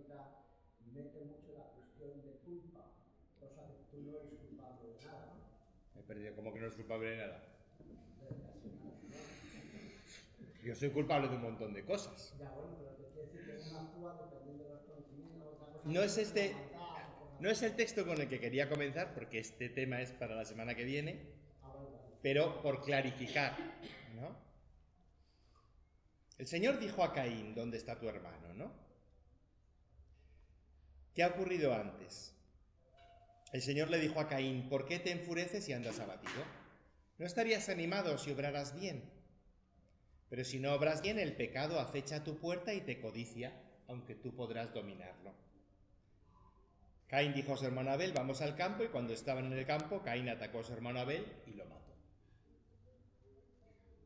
católica mete mucho la cuestión de culpa, cosa que tú no eres culpable de nada, ¿no? Me he perdido, como que no es culpable de nada. Casi nada, ¿no? Yo soy culpable de un montón de cosas. Ya, bueno, pero te quiere decir que uno actúa dependiendo de los conocimientos, otra cosa No es es la este, maldad o cosas no es el así. texto con el que quería comenzar, porque este tema es para la semana que viene, Vale, vale. pero por clarificar, ¿no? El Señor dijo a Caín, ¿dónde está tu hermano, no? ¿Qué ha ocurrido antes? El Señor le dijo a Caín, ¿por qué te enfureces y andas abatido? ¿No estarías animado si obraras bien? Pero si no obras bien, el pecado acecha a tu puerta y te codicia, aunque tú podrás dominarlo. Caín dijo a su hermano Abel, vamos al campo, y cuando estaban en el campo, Caín atacó a su hermano Abel y lo mató.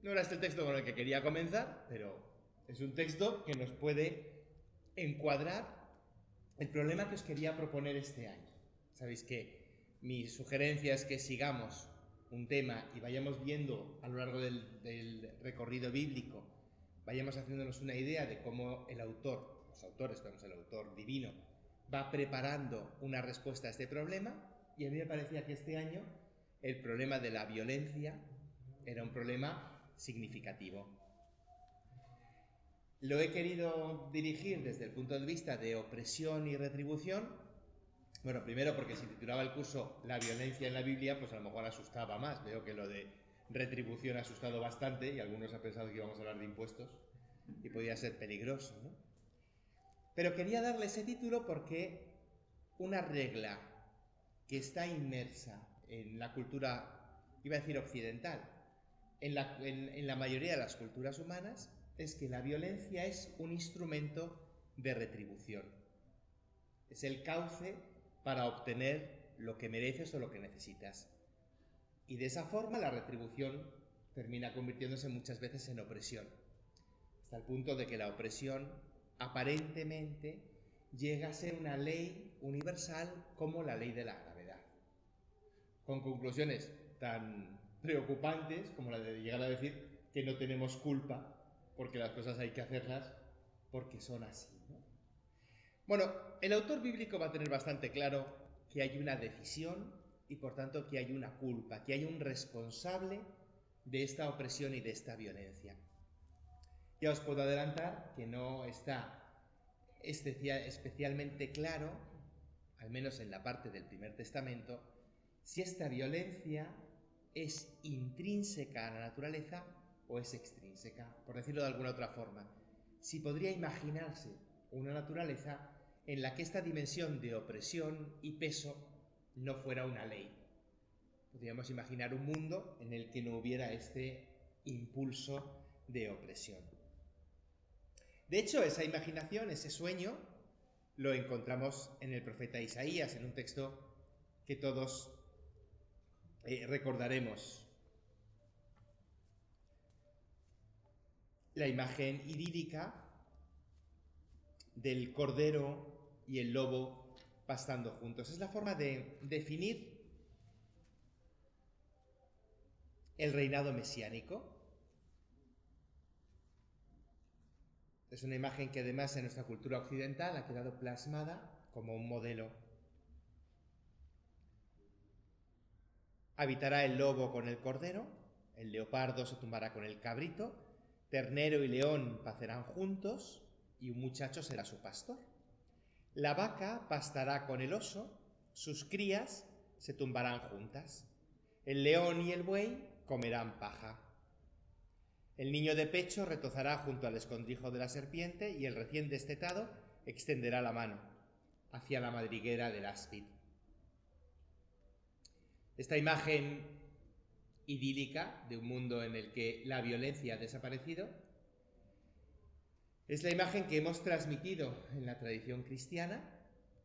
No era este el texto con el que quería comenzar, pero es un texto que nos puede encuadrar el problema que os quería proponer este año. Sabéis que mi sugerencia es que sigamos un tema y vayamos viendo a lo largo del recorrido bíblico, vayamos haciéndonos una idea de cómo el autor, los autores, tenemos el autor divino, va preparando una respuesta a este problema, y a mí me parecía que este año el problema de la violencia era un problema significativo. Lo he querido dirigir desde el punto de vista de opresión y retribución. Bueno, primero porque si titulaba el curso La violencia en la Biblia, pues a lo mejor asustaba más. Veo que lo de retribución ha asustado bastante y algunos han pensado que íbamos a hablar de impuestos y podía ser peligroso, ¿no? Pero quería darle ese título porque una regla que está inmersa en la cultura, iba a decir occidental, en la mayoría de las culturas humanas, es que la violencia es un instrumento de retribución. Es el cauce para obtener lo que mereces o lo que necesitas. Y de esa forma la retribución termina convirtiéndose muchas veces en opresión, hasta el punto de que la opresión aparentemente llega a ser una ley universal como la ley de la gravedad, con conclusiones tan preocupantes como la de llegar a decir que no tenemos culpa porque las cosas hay que hacerlas porque son así, ¿no? Bueno, el autor bíblico va a tener bastante claro que hay una decisión y por tanto que hay una culpa, que hay un responsable de esta opresión y de esta violencia. Ya os puedo adelantar que no está especialmente claro, al menos en la parte del Primer Testamento, si esta violencia es intrínseca a la naturaleza o es extrínseca, por decirlo de alguna otra forma. Si podría imaginarse una naturaleza en la que esta dimensión de opresión y peso no fuera una ley. Podríamos imaginar un mundo en el que no hubiera este impulso de opresión. De hecho, esa imaginación, ese sueño, lo encontramos en el profeta Isaías, en un texto que todos recordaremos. La imagen idílica del cordero y el lobo pastando juntos. Es la forma de definir el reinado mesiánico. Es una imagen que además en nuestra cultura occidental ha quedado plasmada como un modelo. Habitará el lobo con el cordero, el leopardo se tumbará con el cabrito, ternero y león pacerán juntos y un muchacho será su pastor. La vaca pastará con el oso, sus crías se tumbarán juntas. El león y el buey comerán paja. El niño de pecho retozará junto al escondrijo de la serpiente y el recién destetado extenderá la mano hacia la madriguera del áspid. Esta imagen idílica de un mundo en el que la violencia ha desaparecido es la imagen que hemos transmitido en la tradición cristiana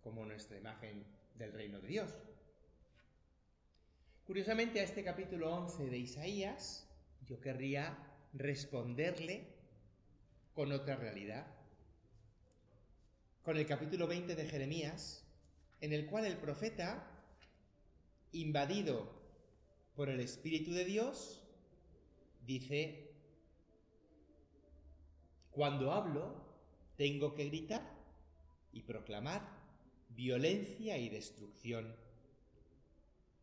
como nuestra imagen del reino de Dios. Curiosamente, a este capítulo 11 de Isaías yo querría responderle con otra realidad, con el capítulo 20 de Jeremías, en el cual el profeta, invadido por el Espíritu de Dios, dice: cuando hablo, tengo que gritar, y proclamar violencia y destrucción.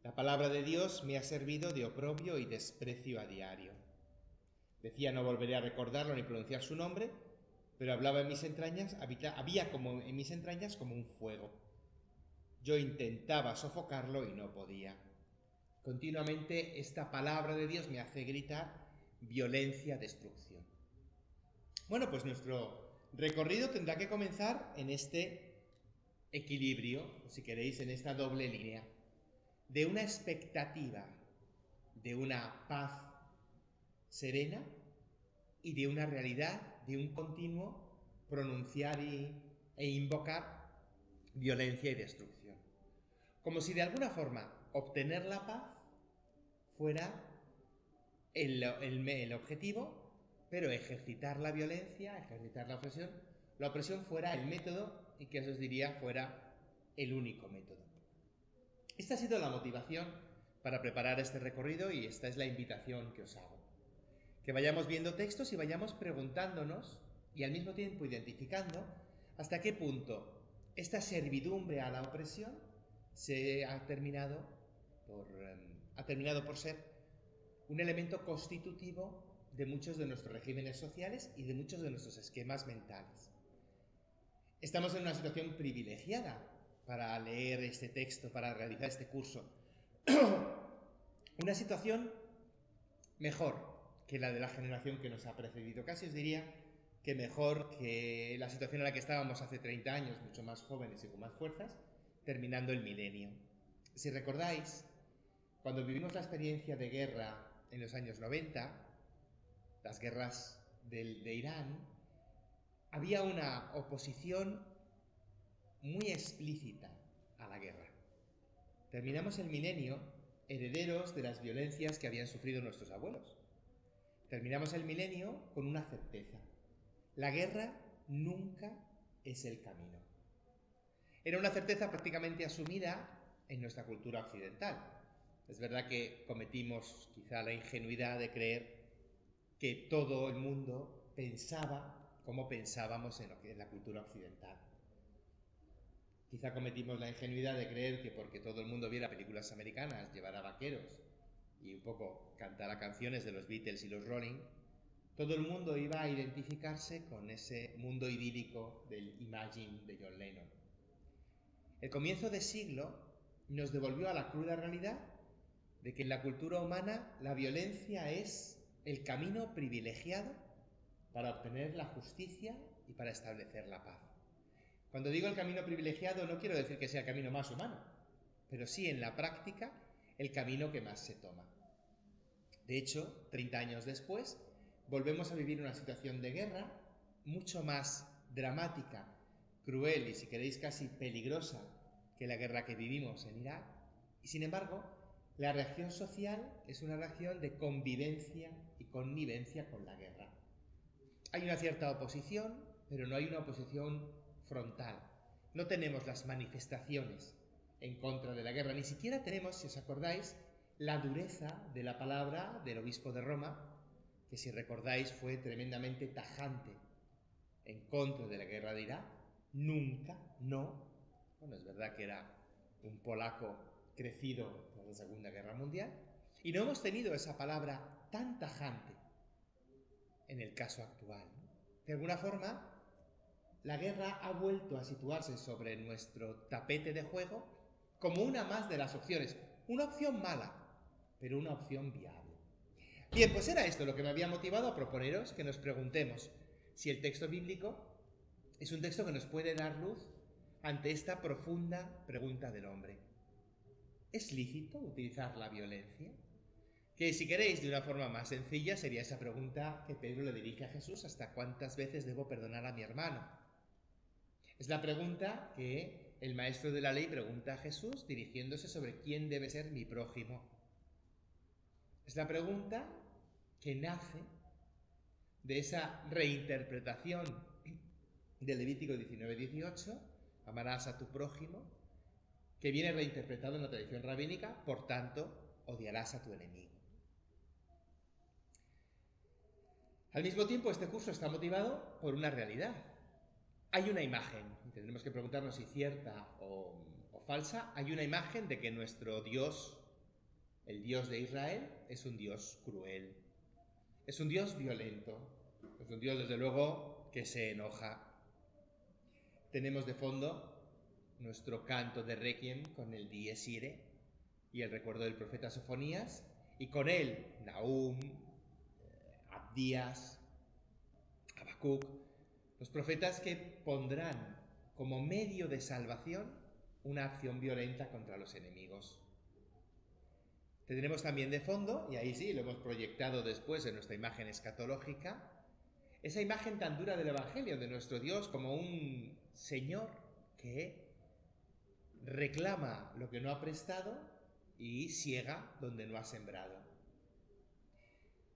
La palabra de Dios me ha servido de oprobio y desprecio a diario. Decía, no volveré a recordarlo ni pronunciar su nombre, pero hablaba en mis entrañas, había como en mis entrañas como un fuego. Yo intentaba sofocarlo y no podía. Continuamente esta palabra de Dios me hace gritar violencia, destrucción. Bueno, pues nuestro recorrido tendrá que comenzar en este equilibrio, o si queréis, en esta doble línea, de una expectativa, de una paz serena y de una realidad, de un continuo pronunciar e invocar violencia y destrucción. Como si de alguna forma obtener la paz fuera el objetivo, pero ejercitar la violencia, ejercitar la opresión fuera el método y que eso os diría fuera el único método. Esta ha sido la motivación para preparar este recorrido y esta es la invitación que os hago. Que vayamos viendo textos y vayamos preguntándonos y al mismo tiempo identificando hasta qué punto esta servidumbre a la opresión ha terminado por ser un elemento constitutivo de muchos de nuestros regímenes sociales y de muchos de nuestros esquemas mentales. Estamos en una situación privilegiada para leer este texto, para realizar este curso. Una situación mejor que la de la generación que nos ha precedido. Casi os diría que mejor que la situación en la que estábamos hace 30 años, mucho más jóvenes y con más fuerzas, terminando el milenio. Si recordáis, cuando vivimos la experiencia de guerra en los años 90, las guerras de Irán, había una oposición muy explícita a la guerra. Terminamos el milenio herederos de las violencias que habían sufrido nuestros abuelos. Terminamos el milenio con una certeza. La guerra nunca es el camino. Era una certeza prácticamente asumida en nuestra cultura occidental. Es verdad que cometimos quizá la ingenuidad de creer que todo el mundo pensaba como pensábamos en la cultura occidental. Quizá cometimos la ingenuidad de creer que porque todo el mundo viera películas americanas, llevara vaqueros y un poco cantara canciones de los Beatles y los Rolling, todo el mundo iba a identificarse con ese mundo idílico del Imagine de John Lennon. El comienzo de siglo nos devolvió a la cruda realidad de que en la cultura humana la violencia es el camino privilegiado para obtener la justicia y para establecer la paz. Cuando digo el camino privilegiado no quiero decir que sea el camino más humano, pero sí en la práctica el camino que más se toma. De hecho, 30 años después, volvemos a vivir una situación de guerra mucho más dramática, cruel y si queréis casi peligrosa que la guerra que vivimos en Irak. Y sin embargo, la reacción social es una reacción de convivencia y connivencia con la guerra. Hay una cierta oposición, pero no hay una oposición frontal. No tenemos las manifestaciones en contra de la guerra, ni siquiera tenemos, si os acordáis, la dureza de la palabra del obispo de Roma, que si recordáis fue tremendamente tajante en contra de la guerra de Irak. Nunca, no. Bueno, es verdad que era un polaco crecido tras la Segunda Guerra Mundial, y no hemos tenido esa palabra tan tajante en el caso actual. De alguna forma, la guerra ha vuelto a situarse sobre nuestro tapete de juego como una más de las opciones. Una opción mala, pero una opción viable. Bien, pues era esto lo que me había motivado a proponeros que nos preguntemos si el texto bíblico es un texto que nos puede dar luz ante esta profunda pregunta del hombre. ¿Es lícito utilizar la violencia? Que si queréis, de una forma más sencilla, sería esa pregunta que Pedro le dirige a Jesús: ¿hasta cuántas veces debo perdonar a mi hermano? Es la pregunta que el maestro de la ley pregunta a Jesús dirigiéndose sobre quién debe ser mi prójimo. Es la pregunta que nace de esa reinterpretación de Levítico 19:18, amarás a tu prójimo, que viene reinterpretado en la tradición rabínica, por tanto, odiarás a tu enemigo. Al mismo tiempo, este curso está motivado por una realidad. Hay una imagen, y tendremos que preguntarnos si cierta o falsa, hay una imagen de que nuestro Dios, el Dios de Israel, es un Dios cruel, es un Dios violento, es un Dios, desde luego, que se enoja. Tenemos de fondo nuestro canto de Requiem con el Dies Irae y el recuerdo del profeta Sofonías, y con él Nahum, Abdías, Habacuc, los profetas que pondrán como medio de salvación una acción violenta contra los enemigos. Tendremos también de fondo, y ahí sí lo hemos proyectado después en nuestra imagen escatológica, esa imagen tan dura del Evangelio de nuestro Dios como un Señor que reclama lo que no ha prestado y siega donde no ha sembrado.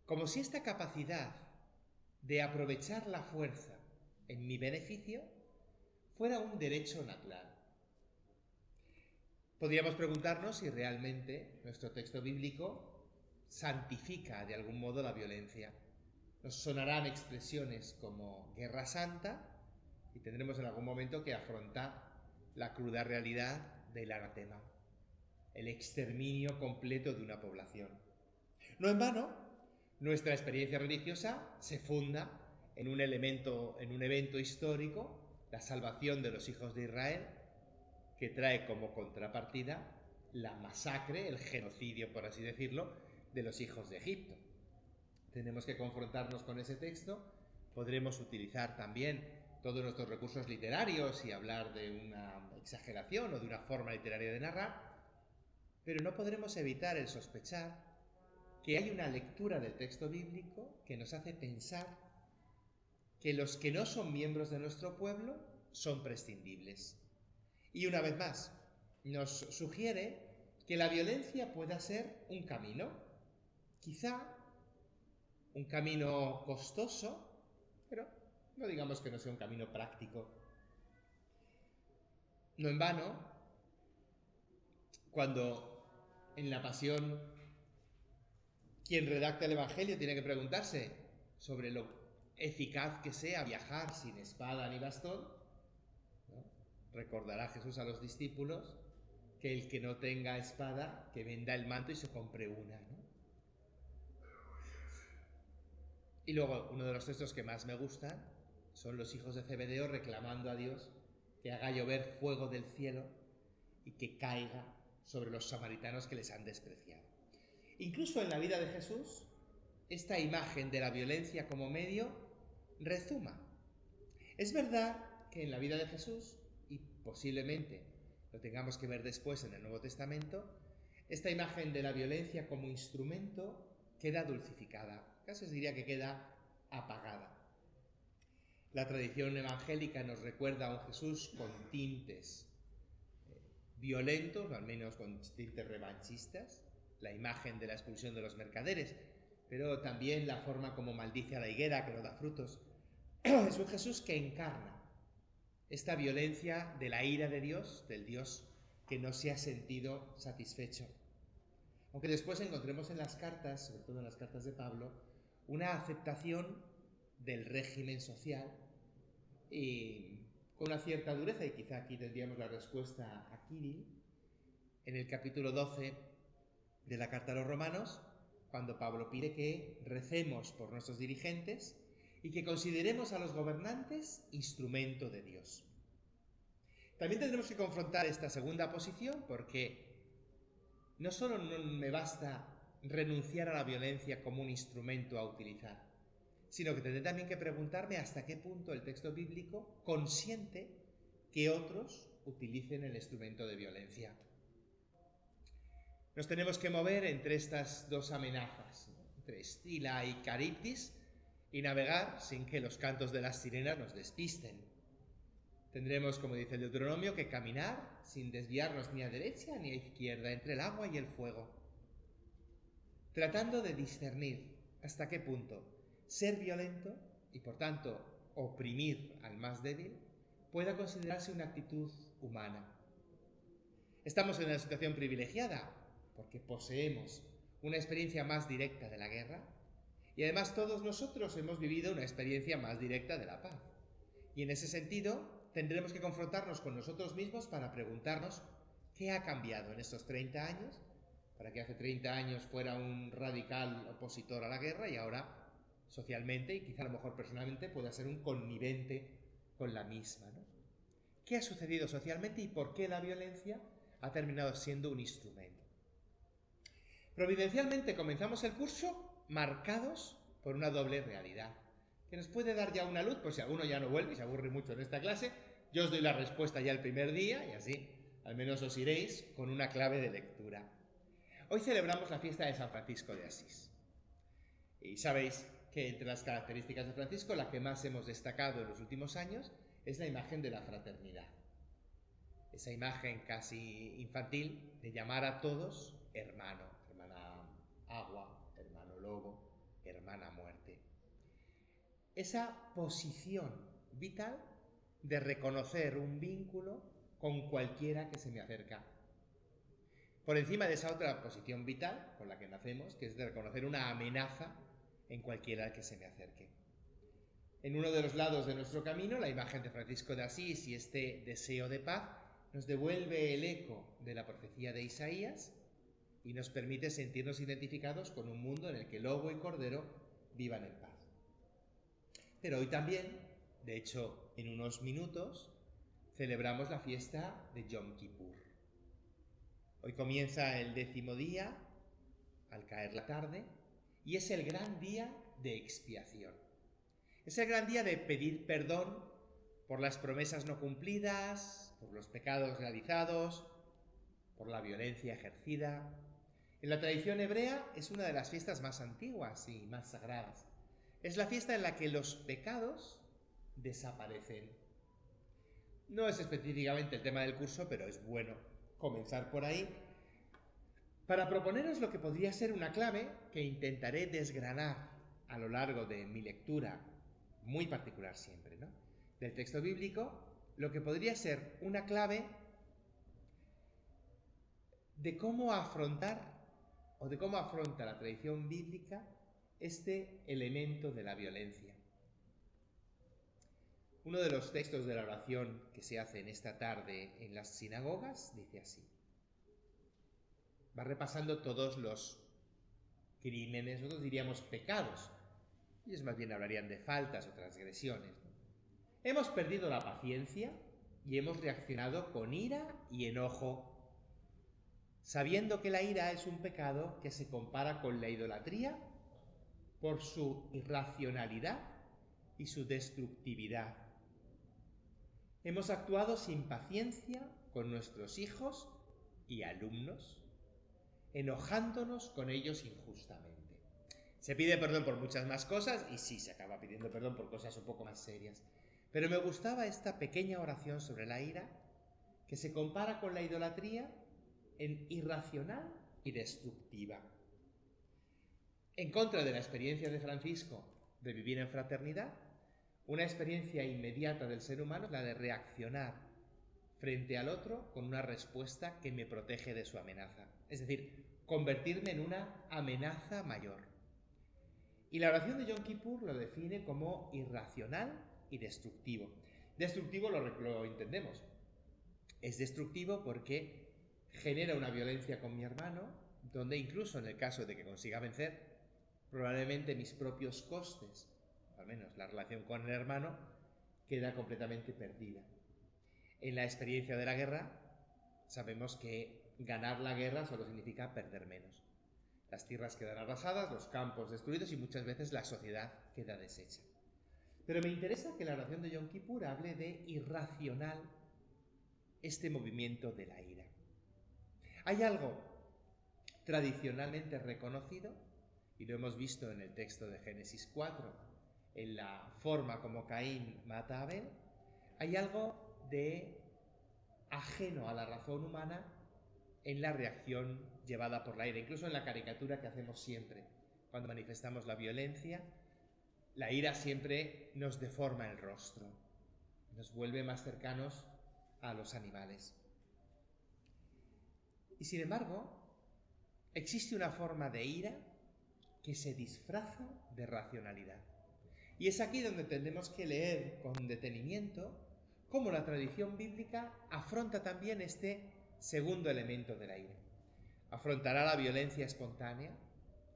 Como si esta capacidad de aprovechar la fuerza en mi beneficio fuera un derecho natural. Podríamos preguntarnos si realmente nuestro texto bíblico santifica de algún modo la violencia. Nos sonarán expresiones como guerra santa y tendremos en algún momento que afrontar la cruda realidad del anatema, el exterminio completo de una población. No en vano, nuestra experiencia religiosa se funda en un evento histórico, la salvación de los hijos de Israel, que trae como contrapartida la masacre, el genocidio, por así decirlo, de los hijos de Egipto. Tenemos que confrontarnos con ese texto, podremos utilizar también todos nuestros recursos literarios y hablar de una exageración o de una forma literaria de narrar, pero no podremos evitar el sospechar que hay una lectura del texto bíblico que nos hace pensar que los que no son miembros de nuestro pueblo son prescindibles. Y una vez más, nos sugiere que la violencia pueda ser un camino, quizá un camino costoso, pero no digamos que no sea un camino práctico. No en vano, cuando en la Pasión quien redacta el Evangelio tiene que preguntarse sobre lo eficaz que sea viajar sin espada ni bastón, ¿no? Recordará Jesús a los discípulos que el que no tenga espada, que venda el manto y se compre una, ¿no? Y luego, uno de los textos que más me gustan son los hijos de Zebedeo reclamando a Dios que haga llover fuego del cielo y que caiga sobre los samaritanos que les han despreciado. Incluso en la vida de Jesús, esta imagen de la violencia como medio rezuma. Es verdad que en la vida de Jesús, y posiblemente lo tengamos que ver después en el Nuevo Testamento, esta imagen de la violencia como instrumento queda dulcificada, casi os diría que queda apagada. La tradición evangélica nos recuerda a un Jesús con tintes violentos, o al menos con tintes revanchistas, la imagen de la expulsión de los mercaderes, pero también la forma como maldice a la higuera que no da frutos. Es un Jesús que encarna esta violencia de la ira de Dios, del Dios que no se ha sentido satisfecho. Aunque después encontremos en las cartas, sobre todo en las cartas de Pablo, una aceptación del régimen social y con una cierta dureza, y quizá aquí tendríamos la respuesta a Kirill, en el capítulo 12 de la carta a los Romanos, cuando Pablo pide que recemos por nuestros dirigentes y que consideremos a los gobernantes instrumento de Dios. También tendremos que confrontar esta segunda posición porque no solo no me basta renunciar a la violencia como un instrumento a utilizar, sino que tendré también que preguntarme hasta qué punto el texto bíblico consiente que otros utilicen el instrumento de violencia. Nos tenemos que mover entre estas dos amenazas, ¿no? Entre Escila y Caribdis, y navegar sin que los cantos de las sirenas nos despisten. Tendremos, como dice el Deuteronomio, que caminar sin desviarnos ni a derecha ni a izquierda entre el agua y el fuego, tratando de discernir hasta qué punto ser violento y, por tanto, oprimir al más débil pueda considerarse una actitud humana. Estamos en una situación privilegiada porque poseemos una experiencia más directa de la guerra y además todos nosotros hemos vivido una experiencia más directa de la paz. Y en ese sentido, tendremos que confrontarnos con nosotros mismos para preguntarnos qué ha cambiado en estos 30 años, para que hace 30 años fuera un radical opositor a la guerra y ahora socialmente y quizá a lo mejor personalmente pueda ser un connivente con la misma, ¿no? ¿Qué ha sucedido socialmente y por qué la violencia ha terminado siendo un instrumento? Providencialmente comenzamos el curso marcados por una doble realidad, que nos puede dar ya una luz, por si alguno ya no vuelve y se aburre mucho en esta clase. Yo os doy la respuesta ya el primer día y así al menos os iréis con una clave de lectura. Hoy celebramos la fiesta de San Francisco de Asís. Y sabéis que entre las características de Francisco, la que más hemos destacado en los últimos años es la imagen de la fraternidad. Esa imagen casi infantil de llamar a todos hermano, hermana agua, hermano lobo, hermana muerte. Esa posición vital de reconocer un vínculo con cualquiera que se me acerca. Por encima de esa otra posición vital con la que nacemos, que es de reconocer una amenaza en cualquiera que se me acerque. En uno de los lados de nuestro camino, la imagen de Francisco de Asís y este deseo de paz nos devuelve el eco de la profecía de Isaías y nos permite sentirnos identificados con un mundo en el que lobo y cordero vivan en paz. Pero hoy también, de hecho, en unos minutos, celebramos la fiesta de Yom Kippur. Hoy comienza el 10º día, al caer la tarde, y es el gran día de expiación. Es el gran día de pedir perdón por las promesas no cumplidas, por los pecados realizados, por la violencia ejercida. En la tradición hebrea es una de las fiestas más antiguas y más sagradas. Es la fiesta en la que los pecados desaparecen. No es específicamente el tema del curso, pero es bueno comenzar por ahí para proponeros lo que podría ser una clave que intentaré desgranar a lo largo de mi lectura, muy particular siempre, ¿no?, del texto bíblico, lo que podría ser una clave de cómo afrontar o de cómo afronta la tradición bíblica este elemento de la violencia. Uno de los textos de la oración que se hace en esta tarde en las sinagogas dice así. Va repasando todos los crímenes, nosotros diríamos pecados. Ellos más bien hablarían de faltas o transgresiones, ¿no? Hemos perdido la paciencia y hemos reaccionado con ira y enojo, sabiendo que la ira es un pecado que se compara con la idolatría por su irracionalidad y su destructividad. Hemos actuado sin paciencia con nuestros hijos y alumnos, enojándonos con ellos injustamente. Se pide perdón por muchas más cosas y sí, se acaba pidiendo perdón por cosas un poco más serias. Pero me gustaba esta pequeña oración sobre la ira que se compara con la idolatría en irracional y destructiva. En contra de la experiencia de Francisco de vivir en fraternidad, una experiencia inmediata del ser humano es la de reaccionar frente al otro con una respuesta que me protege de su amenaza. Es decir, convertirme en una amenaza mayor. Y la oración de Yom Kippur lo define como irracional y destructivo. Destructivo lo entendemos. Es destructivo porque genera una violencia con mi hermano, donde incluso en el caso de que consiga vencer, probablemente mis propios costes, al menos la relación con el hermano, queda completamente perdida. En la experiencia de la guerra, sabemos que ganar la guerra solo significa perder menos. Las tierras quedan arrasadas, los campos destruidos y muchas veces la sociedad queda deshecha. Pero me interesa que la oración de Yom Kippur hable de irracional este movimiento de la ira. Hay algo tradicionalmente reconocido, y lo hemos visto en el texto de Génesis 4, en la forma como Caín mata a Abel, hay algo de ajeno a la razón humana en la reacción llevada por la ira, incluso en la caricatura que hacemos siempre. Cuando manifestamos la violencia, la ira siempre nos deforma el rostro, nos vuelve más cercanos a los animales. Y sin embargo, existe una forma de ira que se disfraza de racionalidad. Y es aquí donde tendremos que leer con detenimiento cómo la tradición bíblica afronta también este segundo elemento de la ira. Afrontará la violencia espontánea,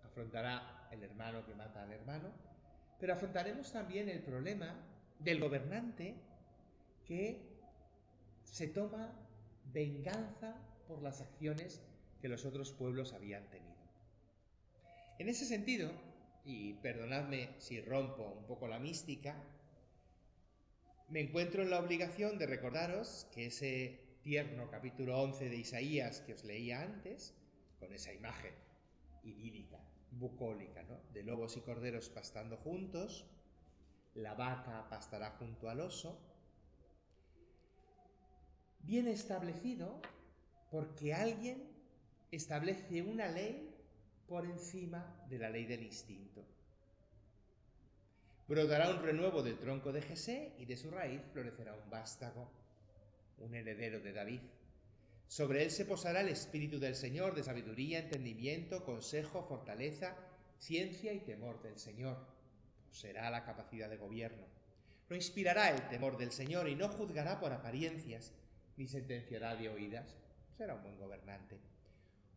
afrontará el hermano que mata al hermano, pero afrontaremos también el problema del gobernante que se toma venganza por las acciones que los otros pueblos habían tenido. En ese sentido, y perdonadme si rompo un poco la mística, me encuentro en la obligación de recordaros que ese tierno capítulo 11 de Isaías que os leía antes, con esa imagen idílica, bucólica, ¿no?, de lobos y corderos pastando juntos, la vaca pastará junto al oso, viene establecido porque alguien establece una ley por encima de la ley del instinto. Brotará un renuevo del tronco de Jesé y de su raíz florecerá un vástago, un heredero de David. Sobre él se posará el espíritu del Señor, de sabiduría, entendimiento, consejo, fortaleza, ciencia y temor del Señor. Poseerá la capacidad de gobierno. No inspirará el temor del Señor y no juzgará por apariencias, ni sentenciará de oídas. Será un buen gobernante.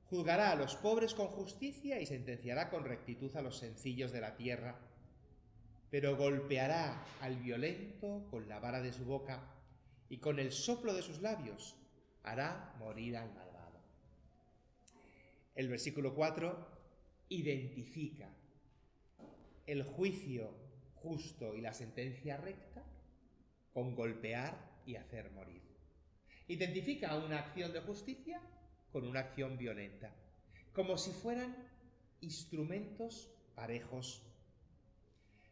Juzgará a los pobres con justicia y sentenciará con rectitud a los sencillos de la tierra. Pero golpeará al violento con la vara de su boca y con el soplo de sus labios hará morir al malvado. El versículo 4 identifica el juicio justo y la sentencia recta con golpear y hacer morir. Identifica una acción de justicia con una acción violenta, como si fueran instrumentos parejos.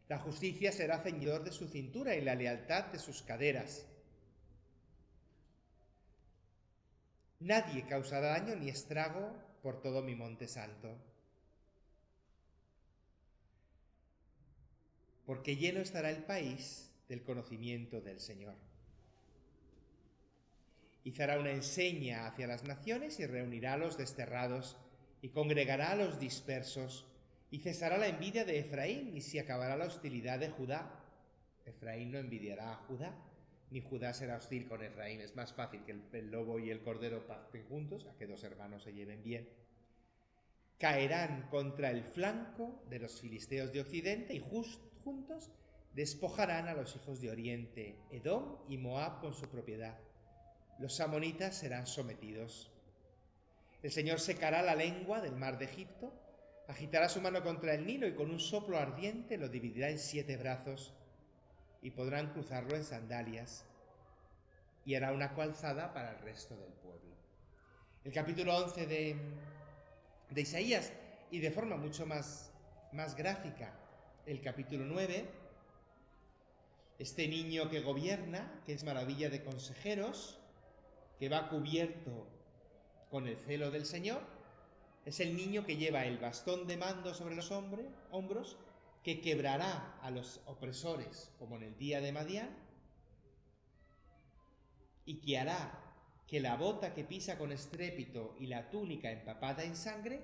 La justicia será ceñidor de su cintura y la lealtad de sus caderas. Nadie causará daño ni estrago por todo mi monte santo, porque lleno estará el país del conocimiento del Señor. Izará una enseña hacia las naciones y reunirá a los desterrados y congregará a los dispersos y cesará la envidia de Efraín y se acabará la hostilidad de Judá. Efraín no envidiará a Judá, ni Judá será hostil con Efraín. Es más fácil que el lobo y el cordero pacten juntos, a que dos hermanos se lleven bien. Caerán contra el flanco de los filisteos de Occidente y juntos despojarán a los hijos de Oriente, Edom y Moab con su propiedad. Los amonitas serán sometidos. El Señor secará la lengua del mar de Egipto, agitará su mano contra el Nilo y con un soplo ardiente lo dividirá en 7 brazos y podrán cruzarlo en sandalias y hará una calzada para el resto del pueblo. El capítulo 11 de Isaías, y de forma mucho más gráfica, el capítulo 9, este niño que gobierna, que es maravilla de consejeros, que va cubierto con el celo del Señor, es el niño que lleva el bastón de mando sobre los hombros, que quebrará a los opresores como en el día de Madián y que hará que la bota que pisa con estrépito y la túnica empapada en sangre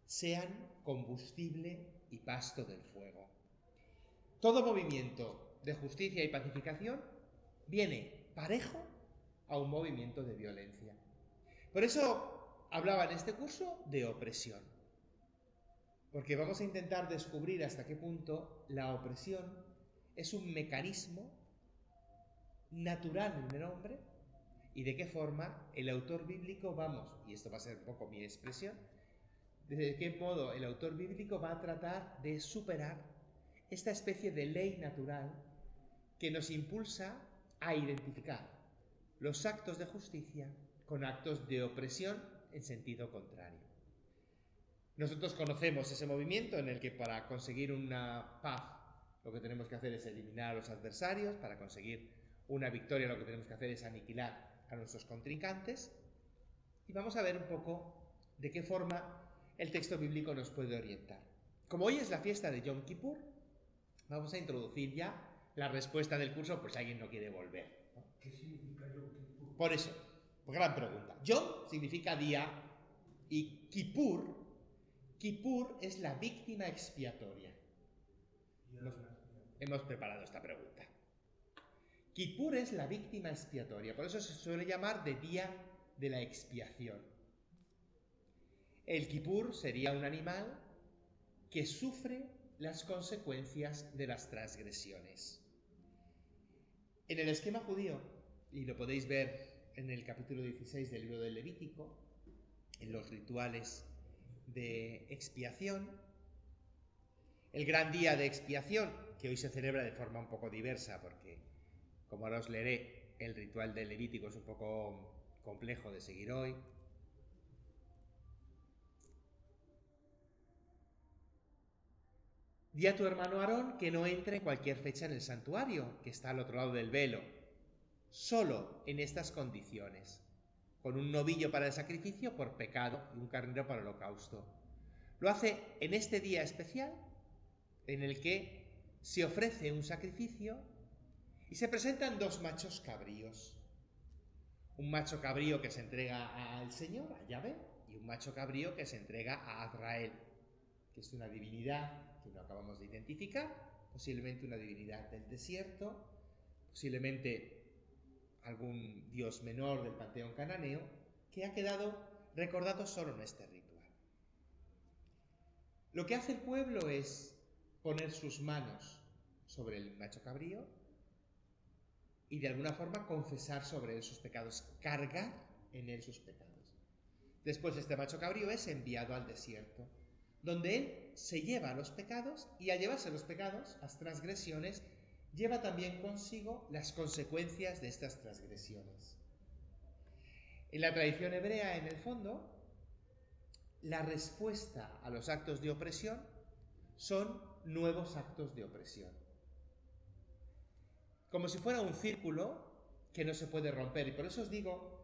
sean combustible y pasto del fuego. Todo movimiento de justicia y pacificación viene parejo a un movimiento de violencia. Por eso hablaba en este curso de opresión, porque vamos a intentar descubrir hasta qué punto la opresión es un mecanismo natural en el hombre y de qué forma el autor bíblico, y esto va a ser un poco mi expresión, de qué modo el autor bíblico va a tratar de superar esta especie de ley natural que nos impulsa a identificar los actos de justicia con actos de opresión en sentido contrario. Nosotros conocemos ese movimiento en el que para conseguir una paz lo que tenemos que hacer es eliminar a los adversarios, para conseguir una victoria lo que tenemos que hacer es aniquilar a nuestros contrincantes, y vamos a ver un poco de qué forma el texto bíblico nos puede orientar. Como hoy es la fiesta de Yom Kippur, vamos a introducir ya la respuesta del curso por si alguien no quiere volver, ¿no? ¿Qué significa Yom Kippur? Por eso, gran pregunta. Yom significa día y Kippur es la víctima expiatoria. hemos preparado esta pregunta. Kippur es la víctima expiatoria, por eso se suele llamar de día de la expiación. El Kippur sería un animal que sufre las consecuencias de las transgresiones. En el esquema judío, y lo podéis ver en el capítulo 16 del libro del Levítico, en los rituales de expiación, el gran día de expiación, que hoy se celebra de forma un poco diversa, porque, como ahora os leeré, el ritual del Levítico es un poco complejo de seguir hoy. Di a tu hermano Aarón que no entre en cualquier fecha en el santuario, que está al otro lado del velo, solo en estas condiciones, con un novillo para el sacrificio por pecado y un carnero para el holocausto. Lo hace en este día especial, en el que se ofrece un sacrificio y se presentan dos machos cabríos. Un macho cabrío que se entrega al Señor, a Yahvé, y un macho cabrío que se entrega a Azrael, que es una divinidad que no acabamos de identificar, posiblemente una divinidad del desierto, posiblemente algún dios menor del panteón cananeo, que ha quedado recordado solo en este ritual. Lo que hace el pueblo es poner sus manos sobre el macho cabrío y de alguna forma confesar sobre él sus pecados, cargar en él sus pecados. Después este macho cabrío es enviado al desierto, donde él se lleva los pecados y al llevarse los pecados, las transgresiones, lleva también consigo las consecuencias de estas transgresiones. En la tradición hebrea, en el fondo, la respuesta a los actos de opresión son nuevos actos de opresión. Como si fuera un círculo que no se puede romper. Y por eso os digo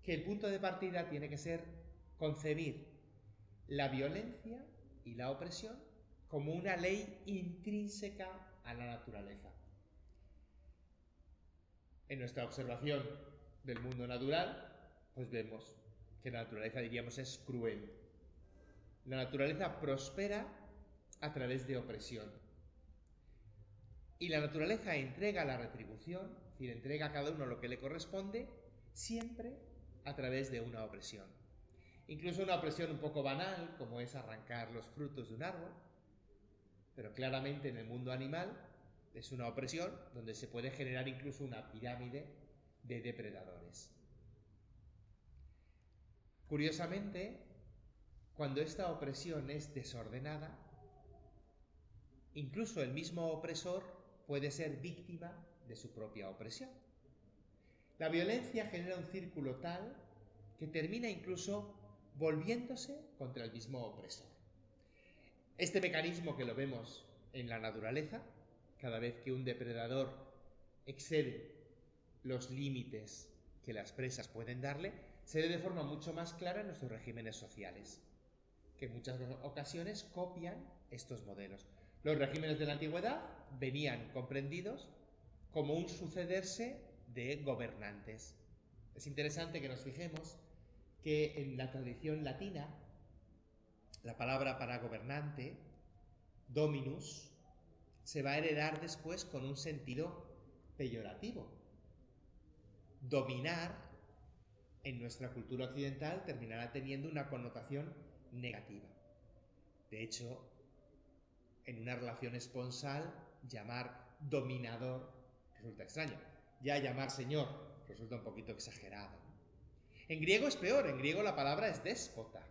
que el punto de partida tiene que ser concebir la violencia y la opresión como una ley intrínseca a la naturaleza. En nuestra observación del mundo natural, pues vemos que la naturaleza, diríamos, es cruel. La naturaleza prospera a través de opresión. Y la naturaleza entrega la retribución, es decir, entrega a cada uno lo que le corresponde, siempre a través de una opresión. Incluso una opresión un poco banal, como es arrancar los frutos de un árbol, pero claramente en el mundo animal es una opresión donde se puede generar incluso una pirámide de depredadores. Curiosamente, cuando esta opresión es desordenada, incluso el mismo opresor puede ser víctima de su propia opresión. La violencia genera un círculo tal que termina incluso volviéndose contra el mismo opresor. Este mecanismo que lo vemos en la naturaleza, cada vez que un depredador excede los límites que las presas pueden darle, se ve de forma mucho más clara en nuestros regímenes sociales, que en muchas ocasiones copian estos modelos. Los regímenes de la antigüedad venían comprendidos como un sucederse de gobernantes. Es interesante que nos fijemos que en la tradición latina la palabra para gobernante, dominus, se va a heredar después con un sentido peyorativo. Dominar en nuestra cultura occidental terminará teniendo una connotación negativa. De hecho, en una relación esponsal, llamar dominador resulta extraño. Ya llamar señor resulta un poquito exagerado. En griego es peor, en griego la palabra es déspota.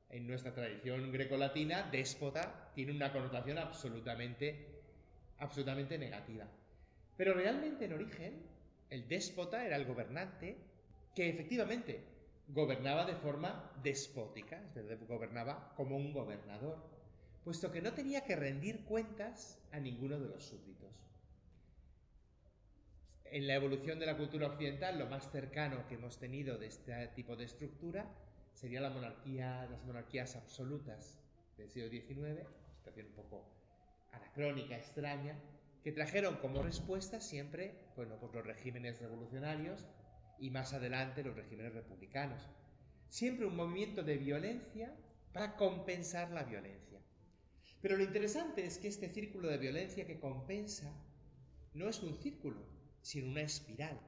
En nuestra tradición grecolatina, déspota tiene una connotación absolutamente negativa. Pero realmente en origen, el déspota era el gobernante que efectivamente gobernaba de forma despótica, es decir, gobernaba como un gobernador, puesto que no tenía que rendir cuentas a ninguno de los súbditos. En la evolución de la cultura occidental, lo más cercano que hemos tenido de este tipo de estructura sería las monarquías absolutas del siglo XIX, una situación un poco anacrónica, extraña, que trajeron como respuesta siempre, pues los regímenes revolucionarios y más adelante los regímenes republicanos. Siempre un movimiento de violencia para compensar la violencia. Pero lo interesante es que este círculo de violencia que compensa no es un círculo, sino una espiral,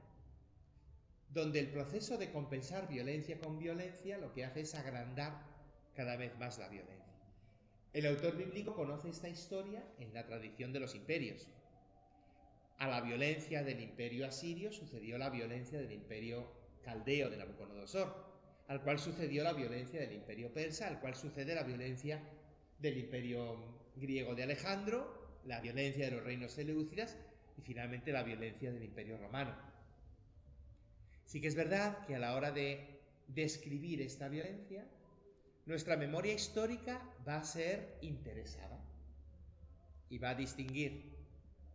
donde el proceso de compensar violencia con violencia lo que hace es agrandar cada vez más la violencia. El autor bíblico conoce esta historia en la tradición de los imperios. A la violencia del imperio asirio sucedió la violencia del imperio caldeo de Nabucodonosor, al cual sucedió la violencia del imperio persa, al cual sucede la violencia del imperio griego de Alejandro, la violencia de los reinos seleucidas y finalmente la violencia del imperio romano. Sí que es verdad que a la hora de describir esta violencia, nuestra memoria histórica va a ser interesada y va a distinguir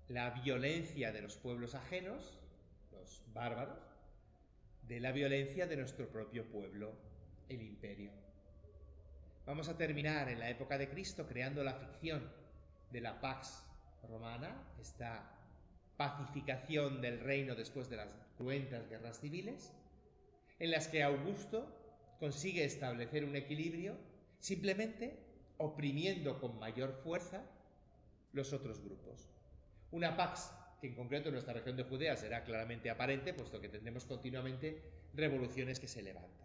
la violencia de los pueblos ajenos, los bárbaros, de la violencia de nuestro propio pueblo, el imperio. Vamos a terminar en la época de Cristo creando la ficción de la Pax Romana, esta pacificación del reino después de las cruentas guerras civiles, en las que Augusto consigue establecer un equilibrio simplemente oprimiendo con mayor fuerza los otros grupos. Una Pax que en concreto en nuestra región de Judea será claramente aparente, puesto que tendremos continuamente revoluciones que se levantan.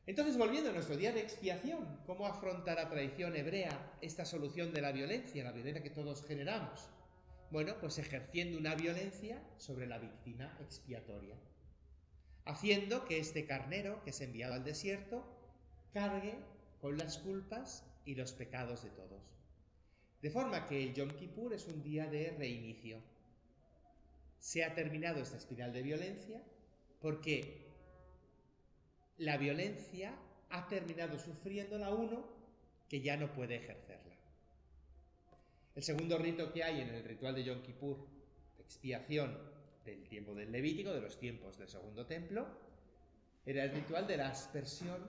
Entonces, volviendo a nuestro día de expiación, ¿cómo afronta la tradición hebrea esta solución de la violencia que todos generamos? Bueno, pues ejerciendo una violencia sobre la víctima expiatoria, haciendo que este carnero que es enviado al desierto cargue con las culpas y los pecados de todos. De forma que el Yom Kippur es un día de reinicio. Se ha terminado esta espiral de violencia porque la violencia ha terminado sufriéndola uno que ya no puede ejercerla. El segundo rito que hay en el ritual de Yom Kippur, de expiación del tiempo del Levítico, de los tiempos del segundo templo, era el ritual de la aspersión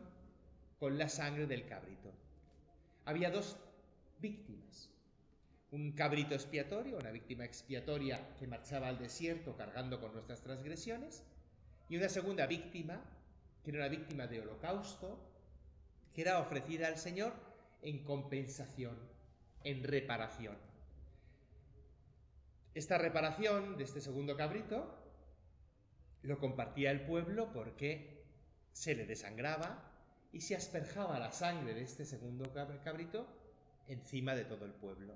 con la sangre del cabrito. Había dos víctimas. Un cabrito expiatorio, una víctima expiatoria que marchaba al desierto cargando con nuestras transgresiones, y una segunda víctima, que era una víctima de holocausto, que era ofrecida al Señor en compensación, en reparación. Esta reparación de este segundo cabrito lo compartía el pueblo porque se le desangraba y se asperjaba la sangre de este segundo cabrito encima de todo el pueblo.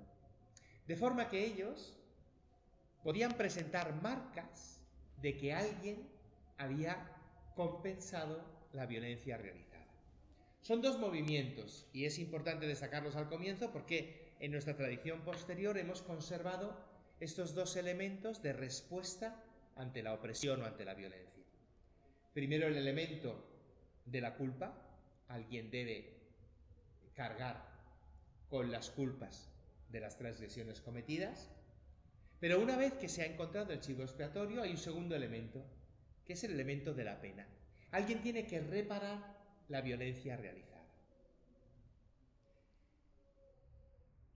De forma que ellos podían presentar marcas de que alguien había compensado la violencia realizada. Son dos movimientos y es importante destacarlos al comienzo porque en nuestra tradición posterior hemos conservado estos dos elementos de respuesta ante la opresión o ante la violencia. Primero, el elemento de la culpa. Alguien debe cargar con las culpas de las transgresiones cometidas. Pero una vez que se ha encontrado el chivo expiatorio, hay un segundo elemento, que es el elemento de la pena. Alguien tiene que reparar la violencia realizada.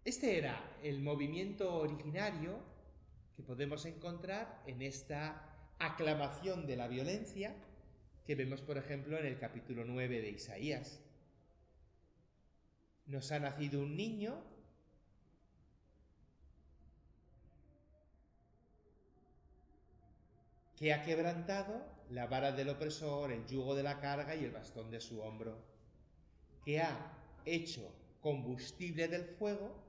Este era el movimiento originario que podemos encontrar en esta aclamación de la violencia que vemos, por ejemplo, en el capítulo 9 de Isaías. Nos ha nacido un niño que ha quebrantado la vara del opresor, el yugo de la carga y el bastón de su hombro, que ha hecho combustible del fuego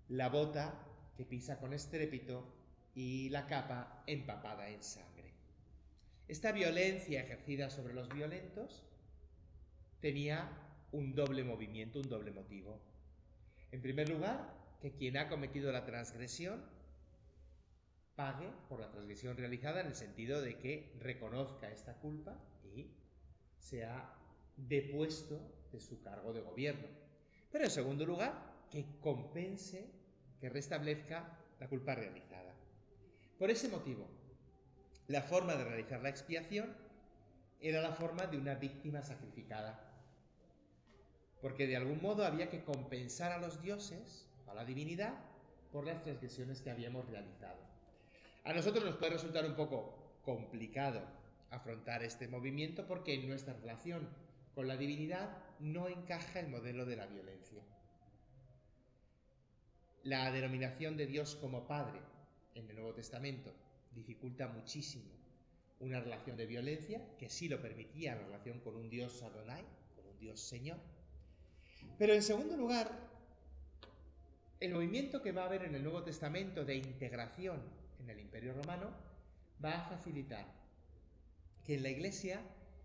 la bota que pisa con estrépito y la capa empapada en sangre. Esta violencia ejercida sobre los violentos tenía un doble movimiento, un doble motivo. En primer lugar, que quien ha cometido la transgresión pague por la transgresión realizada en el sentido de que reconozca esta culpa y sea depuesto de su cargo de gobierno. Pero en segundo lugar, que compense, que restablezca la culpa realizada. Por ese motivo, la forma de realizar la expiación era la forma de una víctima sacrificada, porque de algún modo había que compensar a los dioses, a la divinidad, por las transgresiones que habíamos realizado. A nosotros nos puede resultar un poco complicado afrontar este movimiento porque en nuestra relación con la divinidad no encaja el modelo de la violencia. la denominación de Dios como Padre en el Nuevo Testamento dificulta muchísimo una relación de violencia, que sí lo permitía la relación con un Dios Adonai, con un Dios Señor. Pero en segundo lugar, el movimiento que va a haber en el Nuevo Testamento de integración en el Imperio Romano va a facilitar que en la Iglesia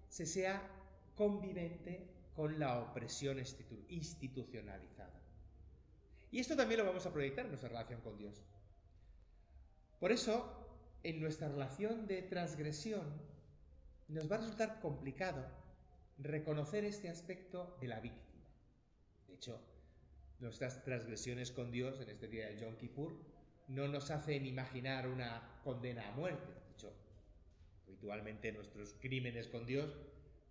se sea convivente con la opresión institucionalizada. Y esto también lo vamos a proyectar en nuestra relación con Dios. Por eso, en nuestra relación de transgresión, nos va a resultar complicado reconocer este aspecto de la víctima. De hecho, nuestras transgresiones con Dios en este día del Yom Kippur no nos hacen imaginar una condena a muerte. De hecho, habitualmente nuestros crímenes con Dios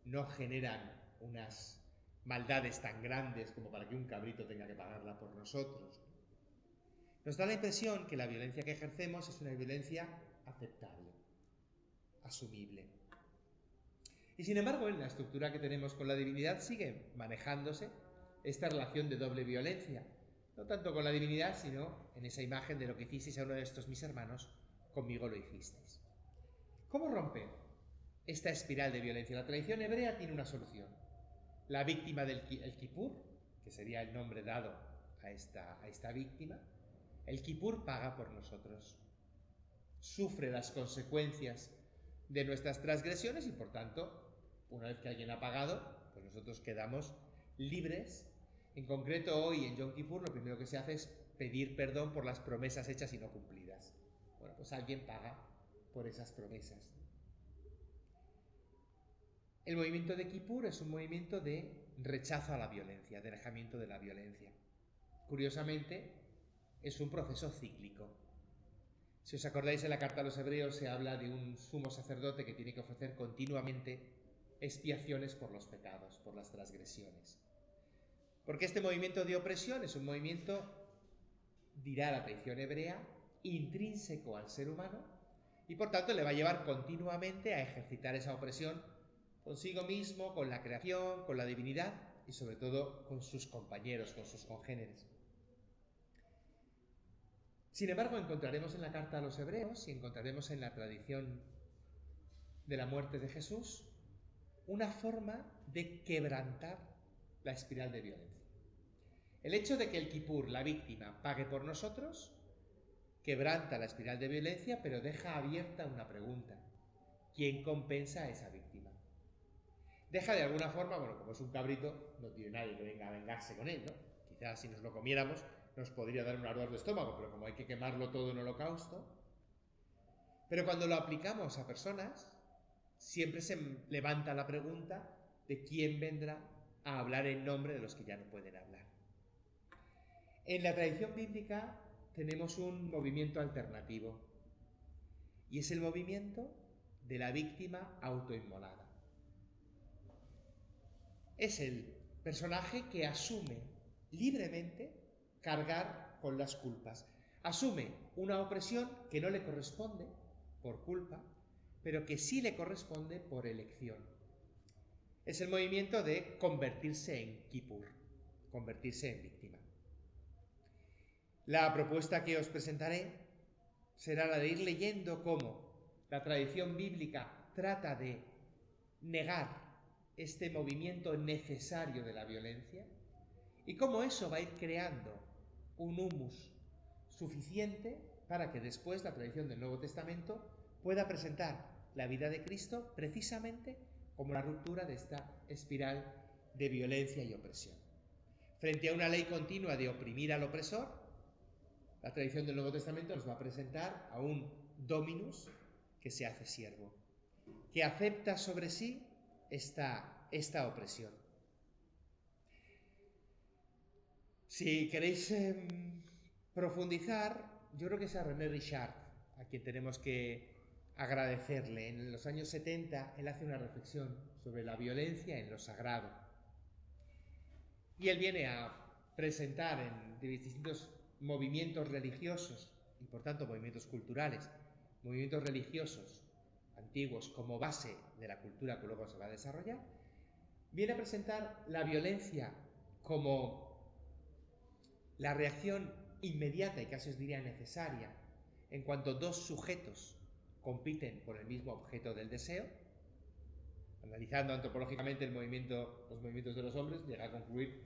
no generan unas maldades tan grandes como para que un cabrito tenga que pagarla por nosotros. Nos da la impresión que la violencia que ejercemos es una violencia aceptable, asumible. Y sin embargo, en la estructura que tenemos con la divinidad sigue manejándose esta relación de doble violencia, no tanto con la divinidad, sino en esa imagen de lo que hicisteis a uno de estos mis hermanos, conmigo lo hicisteis. ¿Cómo romper esta espiral de violencia? La tradición hebrea tiene una solución. La víctima del Kippur, que sería el nombre dado a esta víctima, el Kippur paga por nosotros, sufre las consecuencias de nuestras transgresiones y por tanto, una vez que alguien ha pagado, pues nosotros quedamos libres. En concreto, hoy en Yom Kippur lo primero que se hace es pedir perdón por las promesas hechas y no cumplidas. Bueno, pues alguien paga por esas promesas. El movimiento de Kippur es un movimiento de rechazo a la violencia, de alejamiento de la violencia. Curiosamente, es un proceso cíclico. Si os acordáis, en la carta a los hebreos se habla de un sumo sacerdote que tiene que ofrecer continuamente expiaciones por los pecados, por las transgresiones. Porque este movimiento de opresión es un movimiento, dirá la tradición hebrea, intrínseco al ser humano y por tanto le va a llevar continuamente a ejercitar esa opresión consigo mismo, con la creación, con la divinidad y sobre todo con sus compañeros, con sus congéneres. Sin embargo, encontraremos en la carta a los hebreos y encontraremos en la tradición de la muerte de Jesús una forma de quebrantar la espiral de violencia. El hecho de que el Kippur, la víctima, pague por nosotros, quebranta la espiral de violencia, pero deja abierta una pregunta. ¿Quién compensa a esa víctima? Deja de alguna forma, bueno, como es un cabrito, no tiene nadie que venga a vengarse con él, ¿no? Quizás si nos lo comiéramos nos podría dar un ardor de estómago, pero como hay que quemarlo todo en holocausto. Pero cuando lo aplicamos a personas, siempre se levanta la pregunta de quién vendrá a hablar en nombre de los que ya no pueden hablar. En la tradición bíblica tenemos un movimiento alternativo y es el movimiento de la víctima autoinmolada. Es el personaje que asume libremente cargar con las culpas. Asume una opresión que no le corresponde por culpa, pero que sí le corresponde por elección. Es el movimiento de convertirse en Kippur, convertirse en víctima. La propuesta que os presentaré será la de ir leyendo cómo la tradición bíblica trata de negar este movimiento necesario de la violencia y cómo eso va a ir creando un humus suficiente para que después la tradición del Nuevo Testamento pueda presentar la vida de Cristo precisamente como la ruptura de esta espiral de violencia y opresión. Frente a una ley continua de oprimir al opresor, la tradición del Nuevo Testamento nos va a presentar a un dominus que se hace siervo, que acepta sobre sí esta opresión. Si queréis profundizar, yo creo que es a René Richard a quien tenemos que agradecerle. En los años 70 él hace una reflexión sobre la violencia en lo sagrado. Y él viene a presentar en distintos movimientos religiosos y por tanto movimientos culturales, movimientos religiosos antiguos como base de la cultura que luego se va a desarrollar, viene a presentar la violencia como la reacción inmediata y casi os diría necesaria en cuanto dos sujetos compiten por el mismo objeto del deseo. Analizando antropológicamente los movimientos de los hombres, llega a concluir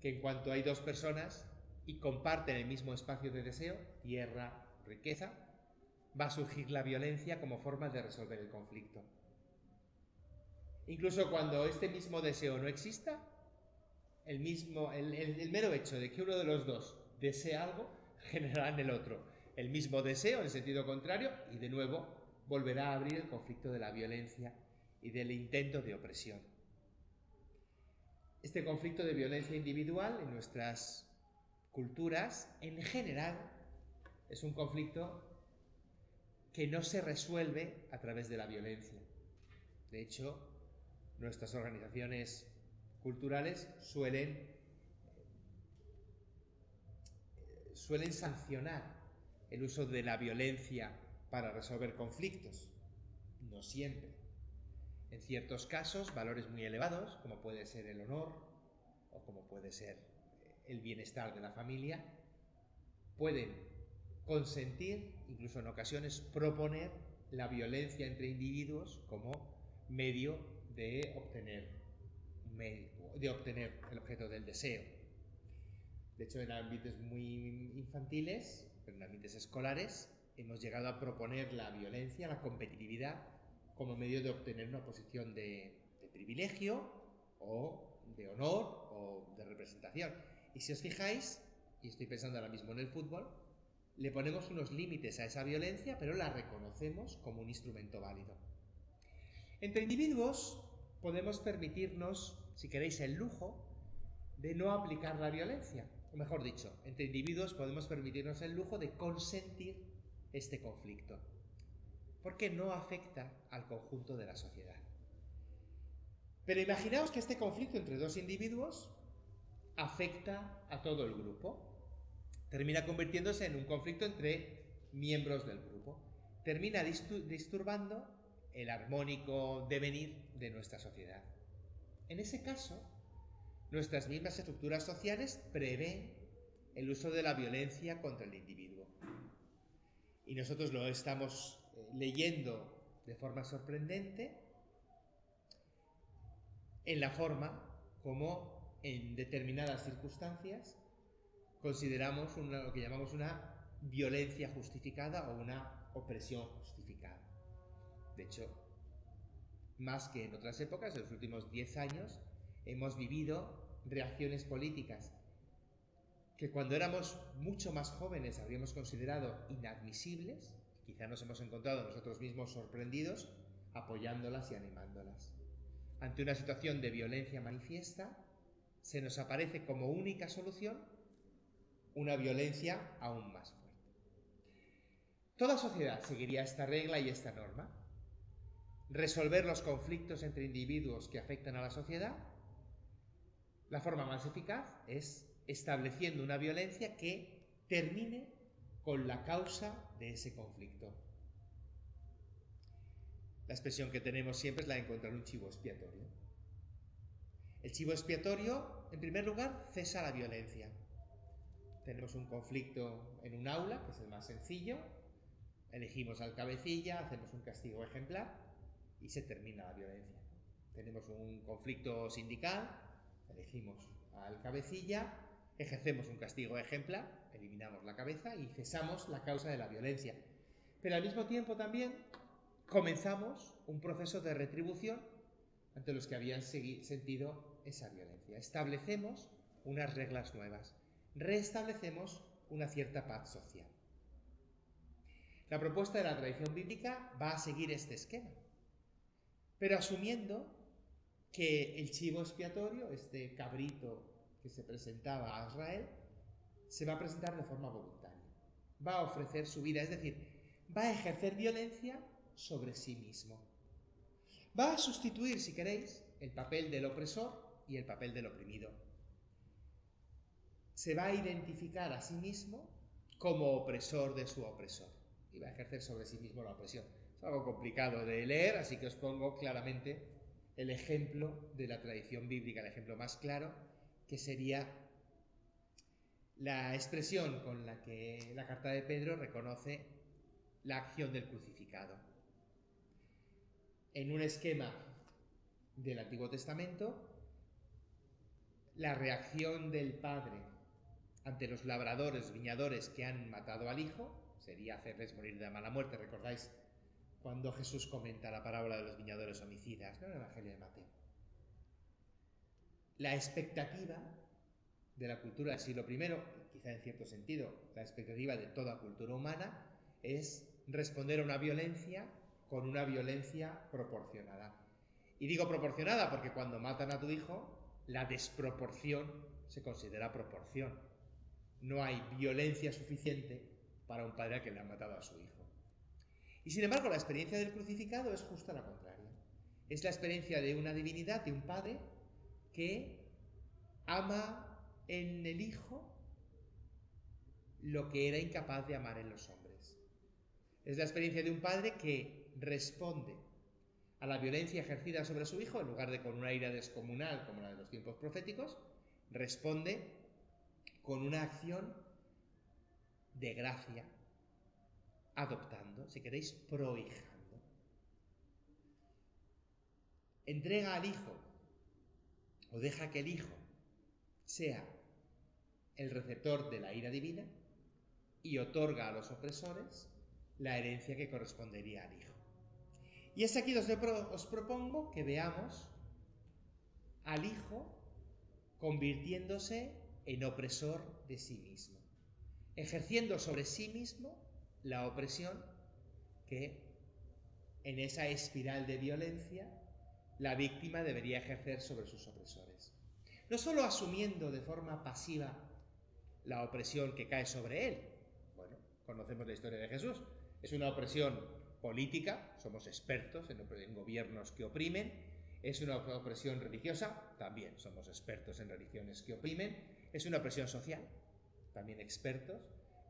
que en cuanto hay dos personas y comparten el mismo espacio de deseo, tierra, riqueza, va a surgir la violencia como forma de resolver el conflicto. Incluso cuando este mismo deseo no exista, el mero hecho de que uno de los dos desea algo generará en el otro el mismo deseo en el sentido contrario y de nuevo volverá a abrir el conflicto de la violencia y del intento de opresión. Este conflicto de violencia individual en nuestras culturas, en general, es un conflicto que no se resuelve a través de la violencia. De hecho, nuestras organizaciones culturales suelen sancionar el uso de la violencia para resolver conflictos. No siempre. En ciertos casos, valores muy elevados, como puede ser el honor o como puede ser el bienestar de la familia, pueden consentir, incluso en ocasiones proponer, la violencia entre individuos como medio de obtener el objeto del deseo. De hecho, en ámbitos muy infantiles, pero en ámbitos escolares, hemos llegado a proponer la violencia, la competitividad, como medio de obtener una posición de privilegio o de honor o de representación. Y si os fijáis, y estoy pensando ahora mismo en el fútbol, le ponemos unos límites a esa violencia, pero la reconocemos como un instrumento válido. Entre individuos podemos permitirnos, si queréis, el lujo de no aplicar la violencia. O mejor dicho, entre individuos podemos permitirnos el lujo de consentir este conflicto, porque no afecta al conjunto de la sociedad. Pero imaginaos que este conflicto entre dos individuos afecta a todo el grupo. Termina convirtiéndose en un conflicto entre miembros del grupo. Termina disturbando el armónico devenir de nuestra sociedad. En ese caso, nuestras mismas estructuras sociales prevén el uso de la violencia contra el individuo. Y nosotros lo estamos leyendo de forma sorprendente en la forma como en determinadas circunstancias consideramos lo que llamamos una violencia justificada o una opresión justificada. De hecho, más que en otras épocas, en los últimos 10 años, hemos vivido reacciones políticas que cuando éramos mucho más jóvenes habríamos considerado inadmisibles, y quizá nos hemos encontrado nosotros mismos sorprendidos apoyándolas y animándolas. Ante una situación de violencia manifiesta, se nos aparece como única solución una violencia aún más fuerte. Toda sociedad seguiría esta regla y esta norma: resolver los conflictos entre individuos que afectan a la sociedad. La forma más eficaz es estableciendo una violencia que termine con la causa de ese conflicto. La expresión que tenemos siempre es la de encontrar un chivo expiatorio. El chivo expiatorio, en primer lugar, cesa la violencia. Tenemos un conflicto en un aula, que es el más sencillo, elegimos al cabecilla, hacemos un castigo ejemplar y se termina la violencia. Tenemos un conflicto sindical, elegimos al cabecilla, ejercemos un castigo ejemplar, eliminamos la cabeza y cesamos la causa de la violencia. Pero al mismo tiempo también comenzamos un proceso de retribución ante los que habían sentido esa violencia. Establecemos unas reglas nuevas. Restablecemos una cierta paz social. La propuesta de la tradición bíblica va a seguir este esquema, pero asumiendo que el chivo expiatorio, este cabrito que se presentaba a Israel, se va a presentar de forma voluntaria. Va a ofrecer su vida, es decir, va a ejercer violencia sobre sí mismo. Va a sustituir, si queréis, el papel del opresor y el papel del oprimido. Se va a identificar a sí mismo como opresor de su opresor y va a ejercer sobre sí mismo la opresión. Es algo complicado de leer, así que os pongo claramente el ejemplo de la tradición bíblica, el ejemplo más claro, que sería la expresión con la que la carta de Pedro reconoce la acción del crucificado. En un esquema del Antiguo Testamento, la reacción del padre ante los labradores, viñadores que han matado al hijo, sería hacerles morir de mala muerte. ¿Recordáis cuando Jesús comenta la parábola de los viñadores homicidas, ¿no?, en el Evangelio de Mateo? La expectativa de la cultura del siglo I, quizá en cierto sentido la expectativa de toda cultura humana, es responder a una violencia con una violencia proporcionada. Y digo proporcionada porque cuando matan a tu hijo, la desproporción se considera proporción. No hay violencia suficiente para un padre que le ha matado a su hijo. Y sin embargo, la experiencia del crucificado es justo la contraria. Es la experiencia de una divinidad, de un padre que ama en el hijo lo que era incapaz de amar en los hombres. Es la experiencia de un padre que responde a la violencia ejercida sobre su hijo, en lugar de con una ira descomunal como la de los tiempos proféticos, responde con una acción de gracia, adoptando, si queréis, prohijando. Entrega al hijo, o deja que el hijo sea el receptor de la ira divina y otorga a los opresores la herencia que correspondería al hijo. Y es aquí donde os propongo que veamos al hijo convirtiéndose en opresor de sí mismo, ejerciendo sobre sí mismo la opresión que en esa espiral de violencia la víctima debería ejercer sobre sus opresores. No solo asumiendo de forma pasiva la opresión que cae sobre él. Bueno, conocemos la historia de Jesús. Es una opresión política, somos expertos en gobiernos que oprimen. Es una opresión religiosa, también somos expertos en religiones que oprimen. Es una opresión social, también expertos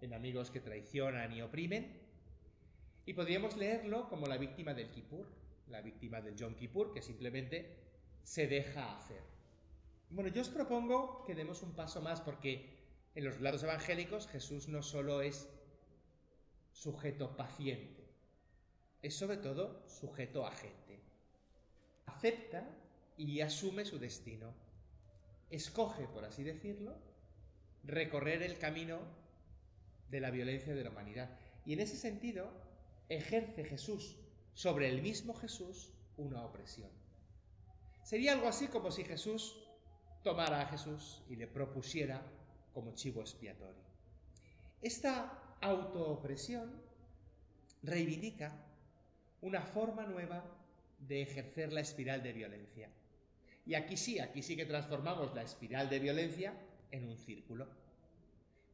en amigos que traicionan y oprimen. Y podríamos leerlo como la víctima del Kippur, la víctima del Yom Kippur, que simplemente se deja hacer. Bueno, yo os propongo que demos un paso más, porque en los relatos evangélicos Jesús no solo es sujeto paciente, es sobre todo sujeto agente. Acepta y asume su destino. Escoge, por así decirlo, recorrer el camino de la violencia de la humanidad. Y en ese sentido, ejerce Jesús sobre el mismo Jesús una opresión. Sería algo así como si Jesús tomara a Jesús y le propusiera como chivo expiatorio. Esta autoopresión reivindica una forma nueva de ejercer la espiral de violencia. Y aquí sí que transformamos la espiral de violencia en un círculo.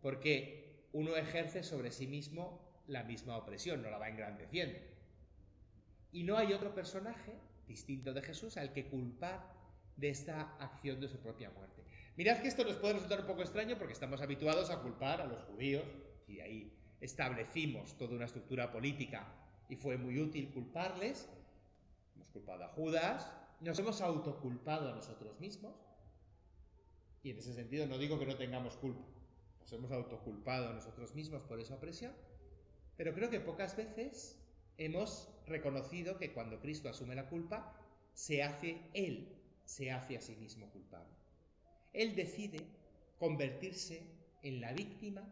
Porque uno ejerce sobre sí mismo la misma opresión, no la va engrandeciendo. Y no hay otro personaje distinto de Jesús al que culpar de esta acción de su propia muerte. Mirad que esto nos puede resultar un poco extraño porque estamos habituados a culpar a los judíos, y ahí establecimos toda una estructura política y fue muy útil culparles. Hemos culpado a Judas, nos hemos autoculpado a nosotros mismos, y en ese sentido no digo que no tengamos culpa, nos hemos autoculpado a nosotros mismos por esa opresión, pero creo que pocas veces hemos reconocido que cuando Cristo asume la culpa, Él se hace a sí mismo culpable. Él decide convertirse en la víctima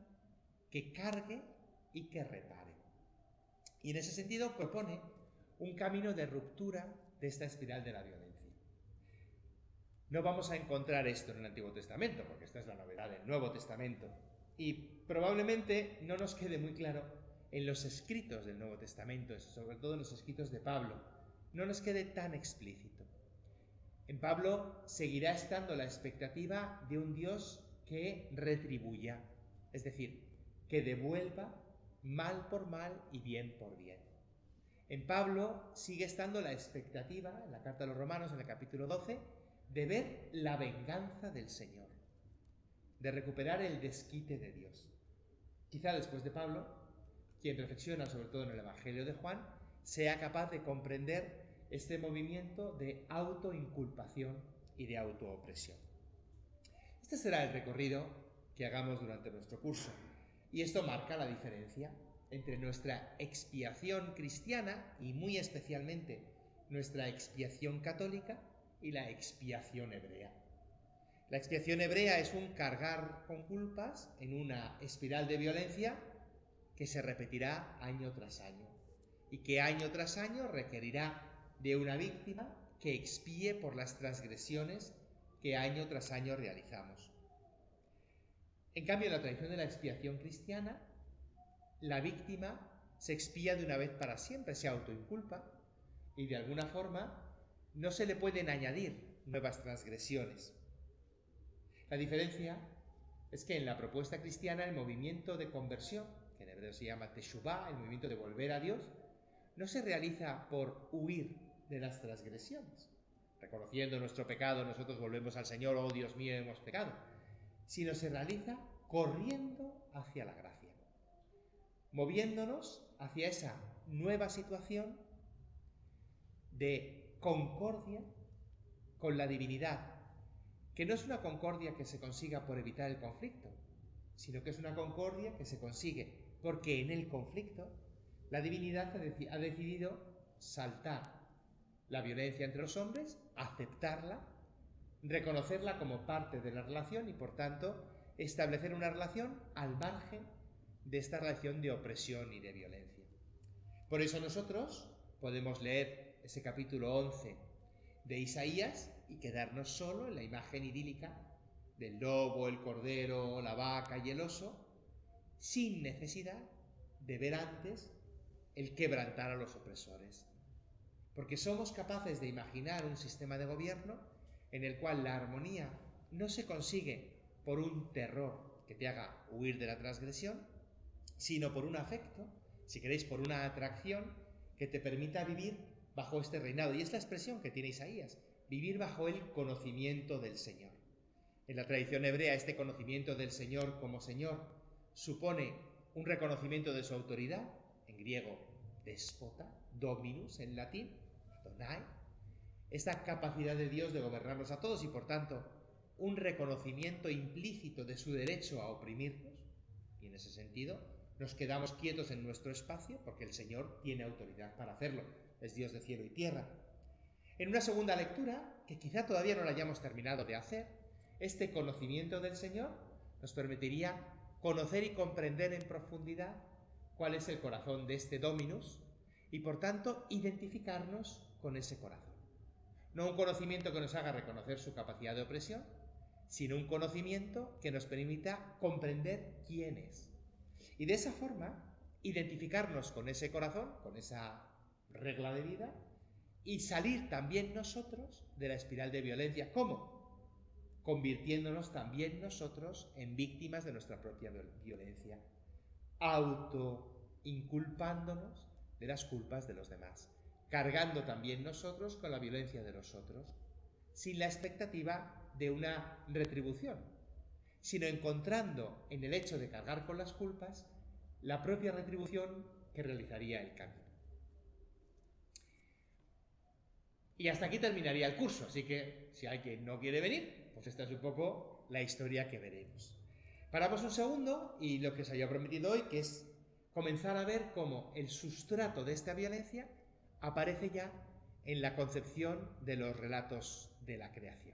que cargue y que repare. Y en ese sentido propone un camino de ruptura de esta espiral de la violencia. No vamos a encontrar esto en el Antiguo Testamento, porque esta es la novedad del Nuevo Testamento. Y probablemente no nos quede muy claro en los escritos del Nuevo Testamento, sobre todo en los escritos de Pablo, no nos quede tan explícito. En Pablo seguirá estando la expectativa de un Dios que retribuya, es decir, que devuelva mal por mal y bien por bien. En Pablo sigue estando la expectativa, en la carta a los Romanos, en el capítulo 12, de ver la venganza del Señor, de recuperar el desquite de Dios. Quizá después de Pablo, quien reflexiona sobre todo en el Evangelio de Juan, sea capaz de comprender este movimiento de autoinculpación y de autoopresión. Este será el recorrido que hagamos durante nuestro curso. Y esto marca la diferencia entre nuestra expiación cristiana y muy especialmente nuestra expiación católica y la expiación hebrea. La expiación hebrea es un cargar con culpas en una espiral de violencia que se repetirá año tras año y que año tras año requerirá de una víctima que expíe por las transgresiones que año tras año realizamos. En cambio, en la tradición de la expiación cristiana, la víctima se expía de una vez para siempre, se autoinculpa y de alguna forma no se le pueden añadir nuevas transgresiones. La diferencia es que en la propuesta cristiana el movimiento de conversión, que en hebreo se llama teshuvá, el movimiento de volver a Dios, no se realiza por huir de las transgresiones. Reconociendo nuestro pecado, nosotros volvemos al Señor, oh Dios mío, hemos pecado, sino se realiza corriendo hacia la gracia, moviéndonos hacia esa nueva situación de concordia con la divinidad, que no es una concordia que se consiga por evitar el conflicto, sino que es una concordia que se consigue porque en el conflicto la divinidad ha decidido saltar la violencia entre los hombres, aceptarla, reconocerla como parte de la relación y, por tanto, establecer una relación al margen de esta relación de opresión y de violencia. Por eso nosotros podemos leer ese capítulo 11 de Isaías y quedarnos solo en la imagen idílica del lobo, el cordero, la vaca y el oso, sin necesidad de ver antes el quebrantar a los opresores. Porque somos capaces de imaginar un sistema de gobierno en el cual la armonía no se consigue por un terror que te haga huir de la transgresión, sino por un afecto, si queréis, por una atracción que te permita vivir bajo este reinado. Y es la expresión que tiene Isaías, vivir bajo el conocimiento del Señor. En la tradición hebrea, este conocimiento del Señor como Señor supone un reconocimiento de su autoridad, en griego déspota, dominus en latín, Adonai, esta capacidad de Dios de gobernarnos a todos y por tanto un reconocimiento implícito de su derecho a oprimirnos, y en ese sentido nos quedamos quietos en nuestro espacio porque el Señor tiene autoridad para hacerlo, es Dios de cielo y tierra. En una segunda lectura, que quizá todavía no la hayamos terminado de hacer, este conocimiento del Señor nos permitiría conocer y comprender en profundidad cuál es el corazón de este Dominus y por tanto identificarnos con ese corazón. No un conocimiento que nos haga reconocer su capacidad de opresión, sino un conocimiento que nos permita comprender quién es. Y de esa forma, identificarnos con ese corazón, con esa regla de vida, y salir también nosotros de la espiral de violencia. ¿Cómo? Convirtiéndonos también nosotros en víctimas de nuestra propia violencia, autoinculpándonos de las culpas de los demás, cargando también nosotros con la violencia de los otros, sin la expectativa de una retribución, sino encontrando en el hecho de cargar con las culpas la propia retribución que realizaría el camino. Y hasta aquí terminaría el curso, así que si alguien no quiere venir, pues esta es un poco la historia que veremos. Paramos un segundo y lo que os había prometido hoy, que es comenzar a ver cómo el sustrato de esta violencia aparece ya en la concepción de los relatos de la creación.